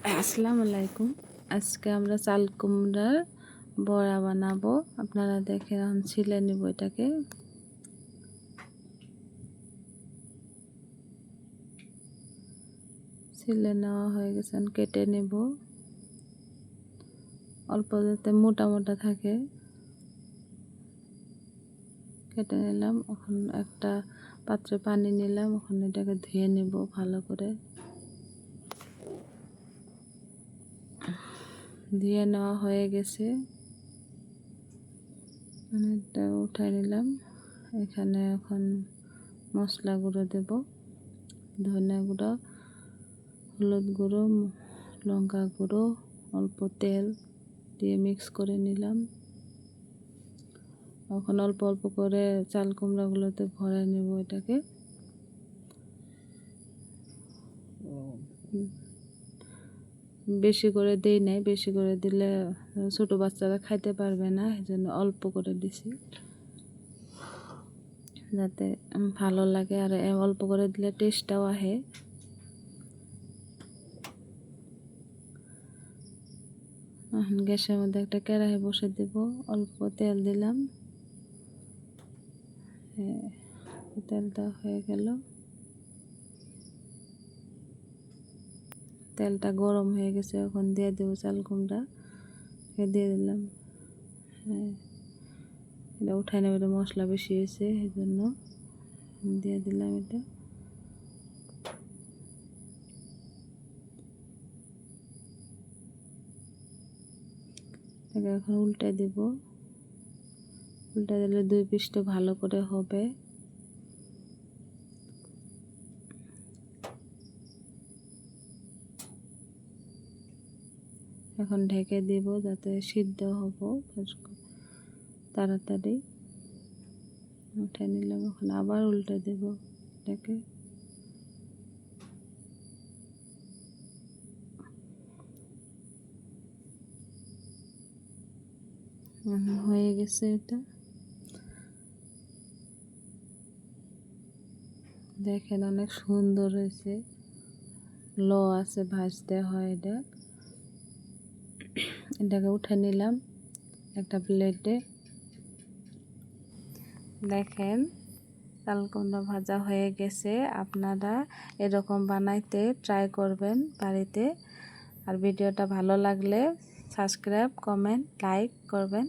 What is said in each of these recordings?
আসসালামু আলাইকুম। আজকে আমরা চাল কুমড়ার বড়া বানাবো। আপনারা দেখে এখন ছিলে নিব এটাকে। ছিলে নেওয়া হয়ে গেছে, কেটে নেব। অল্প যাতে মোটা মোটা থাকে কেটে নিলাম। এখন একটা পাত্রে পানি নিলাম, এখন এটাকে ধুয়ে নেব ভালো করে। ধুয়ে নেওয়া হয়ে গেছে, এটা উঠাই নিলাম। এখানে এখন মশলা গুঁড়ো দেব, ধনে গুঁড়ো, হলুদ গুঁড়ো, লঙ্কা গুঁড়ো, অল্প তেল দিয়ে মিক্স করে নিলাম। এখন অল্প অল্প করে চাল কুমড়াগুলোতে ভরে নেব এটাকে। বেশি করে দেই নাই, বেশি করে দিলে ছোট বাচ্চারা খাইতে পারবে না, এই জন্য অল্প করে দিছি যাতে ভালো লাগে। আর অল্প করে দিলে টেস্টটাও আসে। এখন গ্যাসের মধ্যে একটা কড়াই বসে দেব, অল্প তেল দিলাম। তেলটা হয়ে গেল, তেলটা গরম হয়ে গেছে। এখন দিয়ে দেবো চাল কুমড়া, দিয়ে দিলাম। এটা উঠাই নেব, এটা মশলা বেশি হয়েছে এই জন্য দিয়ে দিলাম এটা। এখন উল্টে দেব, উল্টে দিলে দুই পিসটা ভালো করে হবে। এখন ঢেকে দিব যাতে সিদ্ধ হবো তাড়াতাড়ি। উঠে নিলাম, এখন আবার উল্টে দেব এটাকে। হয়ে গেছে এটা, দেখেন অনেক সুন্দর হয়েছে। ল আছে, ভাজতে হয় এটা। এটাকে উঠে নিলাম একটা প্লেটে। দেখেন চাল কুমড়া ভাজা হয়ে গেছে। আপনারা এরকম বানাইতে ট্রাই করবেন বাড়িতে। আর ভিডিওটা ভালো লাগলে সাবস্ক্রাইব, কমেন্ট, লাইক করবেন।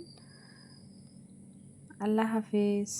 আল্লাহ হাফিজ।